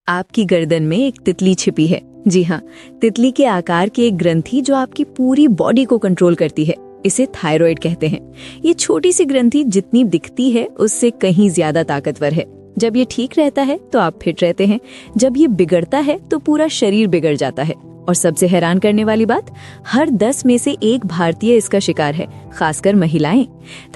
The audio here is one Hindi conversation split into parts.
आपकी गर्दन में एक तितली छिपी है। जी हाँ, तितली के आकार की एक ग्रंथि जो आपकी पूरी बॉडी को कंट्रोल करती है, इसे थायराइड कहते हैं। ये छोटी सी ग्रंथि जितनी दिखती है उससे कहीं ज्यादा ताकतवर है। जब ये ठीक रहता है तो आप फिट रहते हैं, जब ये बिगड़ता है तो पूरा शरीर बिगड़ जाता है। और सबसे हैरान करने वाली बात, हर 10 में से 1 भारतीय इसका शिकार है, खासकर महिलाएं।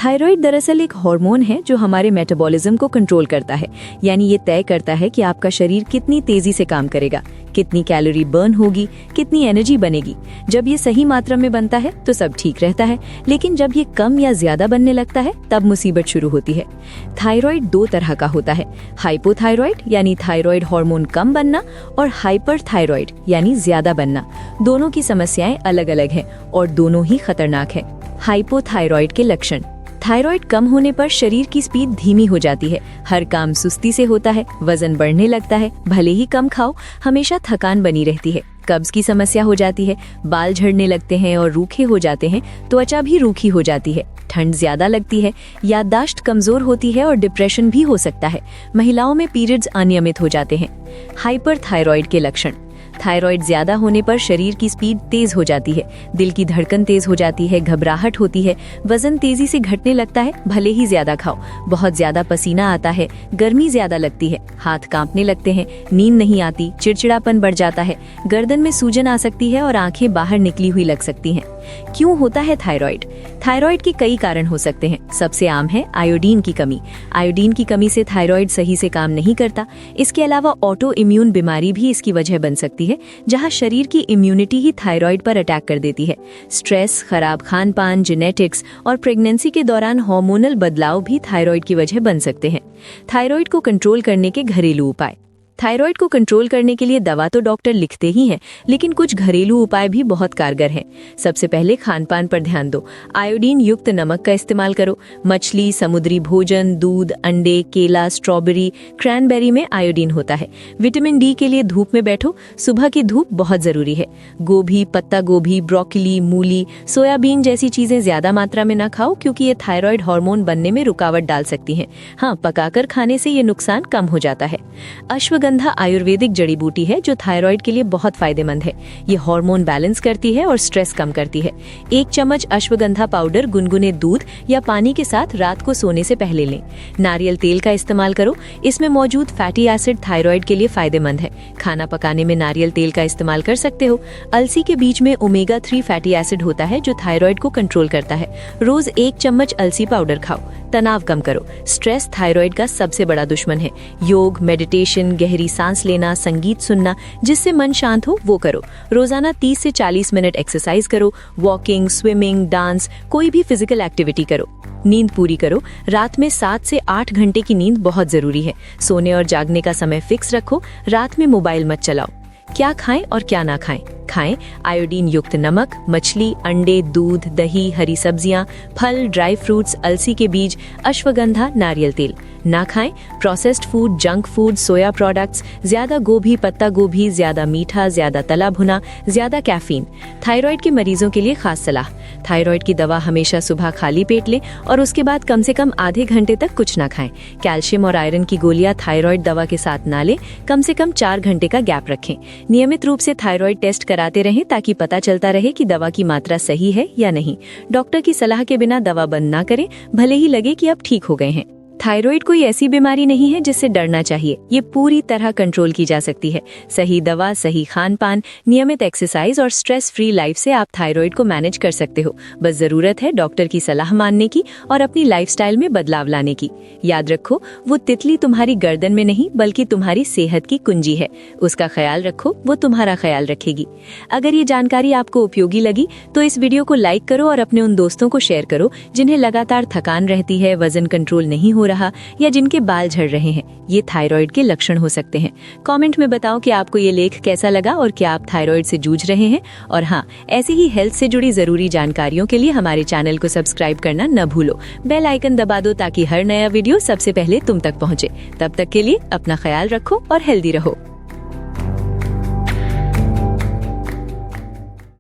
थायराइड दरअसल एक हार्मोन है जो हमारे मेटाबॉलिज्म को कंट्रोल करता है, यानी ये तय करता है कि आपका शरीर कितनी तेजी से काम करेगा, कितनी कैलोरी बर्न होगी, कितनी एनर्जी बनेगी। जब ये सही मात्रा में बनता है तो सब ठीक रहता है, लेकिन जब ये कम या ज्यादा बनने लगता है तब मुसीबत शुरू होती है। थायराइड 2 तरह का होता है, हाइपोथायराइड यानी थायराइड हार्मोन कम बनना, और हाइपरथायराइड यानी ज्यादा बनना। दोनों की समस्याएं अलग अलग हैं और दोनों ही खतरनाक हैं। हाइपोथायराइड के लक्षण: थायराइड कम होने पर शरीर की स्पीड धीमी हो जाती है, हर काम सुस्ती से होता है, वजन बढ़ने लगता है, भले ही कम खाओ हमेशा थकान बनी रहती है, कब्ज की समस्या हो जाती है, बाल झड़ने लगते हैं और रूखे हो जाते हैं, त्वचा भी रूखी हो जाती है, ठंड ज्यादा लगती है, याददाश्त कमजोर होती है और डिप्रेशन भी हो सकता है। महिलाओं में पीरियड्स अनियमित हो जाते हैं। हाइपरथायराइड के लक्षण: थायराइड ज्यादा होने पर शरीर की स्पीड तेज हो जाती है, दिल की धड़कन तेज हो जाती है, घबराहट होती है, वजन तेजी से घटने लगता है भले ही ज्यादा खाओ, बहुत ज्यादा पसीना आता है, गर्मी ज्यादा लगती है, हाथ कांपने लगते हैं, नींद नहीं आती, चिड़चिड़ापन बढ़ जाता है, गर्दन में सूजन आ सकती है और आंखें बाहर निकली हुई लग सकती हैं। क्यों होता है थायराइड? थायराइड के कई कारण हो सकते हैं। सबसे आम है आयोडीन की कमी। आयोडीन की कमी से थायराइड सही से काम नहीं करता। इसके अलावा ऑटो इम्यून बीमारी भी इसकी वजह बन सकती है, जहां शरीर की इम्यूनिटी ही थायराइड पर अटैक कर देती है। स्ट्रेस, खराब खान पान, जेनेटिक्स और प्रेगनेंसी के दौरान हार्मोनल बदलाव भी थायराइड की वजह बन सकते हैं। थायराइड को कंट्रोल करने के घरेलू उपाय: थायराइड को कंट्रोल करने के लिए दवा तो डॉक्टर लिखते ही हैं, लेकिन कुछ घरेलू उपाय भी बहुत कारगर हैं। सबसे पहले खानपान पर ध्यान दो। आयोडीन युक्त नमक का इस्तेमाल करो। मछली, समुद्री भोजन, दूध, अंडे, केला, स्ट्रॉबेरी, क्रैनबेरी में आयोडीन होता है। विटामिन डी के लिए धूप में बैठो, सुबह की धूप बहुत जरूरी है। गोभी, पत्ता गोभी, ब्रोकली, मूली, सोयाबीन जैसी चीजें ज्यादा मात्रा में न खाओ, क्योंकि ये थायराइड हार्मोन बनने में रुकावट डाल सकती हैं। हाँ, पकाकर खाने से ये नुकसान कम हो जाता है। अश्वगंधा आयुर्वेदिक जड़ी बूटी है जो थायराइड के लिए बहुत फायदेमंद है। ये हार्मोन बैलेंस करती है और स्ट्रेस कम करती है। 1 चम्मच अश्वगंधा पाउडर गुनगुने दूध या पानी के साथ रात को सोने से पहले लें। नारियल तेल का इस्तेमाल करो, इसमें मौजूद फैटी एसिड थायराइड के लिए फायदेमंद है। खाना पकाने में नारियल तेल का इस्तेमाल कर सकते हो। अलसी के बीज में ओमेगा 3 फैटी एसिड होता है जो थायराइड को कंट्रोल करता है। रोज 1 चम्मच अलसी पाउडर खाओ। तनाव कम करो। स्ट्रेस थायराइड का सबसे बड़ा दुश्मन है। योग, मेडिटेशन, गहरी सांस लेना, संगीत सुनना जिससे मन शांत हो वो करो। रोजाना 30 से 40 मिनट एक्सरसाइज करो। वॉकिंग, स्विमिंग, डांस, कोई भी फिजिकल एक्टिविटी करो। नींद पूरी करो। रात में 7 से 8 घंटे की नींद बहुत जरूरी है। सोने और जागने का समय फिक्स रखो। रात में मोबाइल मत चलाओ। क्या खाएं और क्या ना खाएं? खाएं आयोडीन युक्त नमक, मछली, अंडे, दूध, दही, हरी सब्जियां, फल, ड्राई फ्रूट्स, अलसी के बीज, अश्वगंधा, नारियल तेल। ना खाएं प्रोसेस्ड फूड, जंक फूड, सोया प्रोडक्ट्स, ज्यादा गोभी, पत्ता गोभी, ज्यादा मीठा, ज्यादा तला भुना, ज्यादा कैफीन। थायराइड के मरीजों के लिए खास सलाह: थायराइड की दवा हमेशा सुबह खाली पेट लें और उसके बाद कम से कम आधे घंटे तक कुछ ना खाएं। कैल्शियम और आयरन की गोलियां थायराइड दवा के साथ ना लें। कम से कम 4 घंटे का गैप रखें। नियमित रूप से थायराइड टेस्ट कराते रहें ताकि पता चलता रहे कि दवा की मात्रा सही है या नहीं। डॉक्टर की सलाह के बिना दवा बंद ना करें, भले ही लगे कि अब ठीक हो गए हैं। थायराइड कोई ऐसी बीमारी नहीं है जिससे डरना चाहिए। ये पूरी तरह कंट्रोल की जा सकती है। सही दवा, सही खान पान, नियमित एक्सरसाइज और स्ट्रेस फ्री लाइफ से आप थायराइड को मैनेज कर सकते हो। बस जरूरत है डॉक्टर की सलाह मानने की और अपनी लाइफस्टाइल में बदलाव लाने की। याद रखो, वो तितली तुम्हारी गर्दन में नहीं बल्कि तुम्हारी सेहत की कुंजी है। उसका ख्याल रखो, वो तुम्हारा ख्याल रखेगी। अगर ये जानकारी आपको उपयोगी लगी तो इस वीडियो को लाइक करो और अपने उन दोस्तों को शेयर करो जिन्हें लगातार थकान रहती है, वजन कंट्रोल नहीं हो रहा या जिनके बाल झड़ रहे हैं। ये थायराइड के लक्षण हो सकते हैं। कमेंट में बताओ कि आपको ये लेख कैसा लगा और क्या आप थायराइड से जूझ रहे हैं। और हाँ, ऐसी ही हेल्थ से जुड़ी जरूरी जानकारियों के लिए हमारे चैनल को सब्सक्राइब करना न भूलो। बेल आइकन दबा दो ताकि हर नया वीडियो सबसे पहले तुम तक पहुंचे। तब तक के लिए अपना ख्याल रखो और हेल्दी रहो।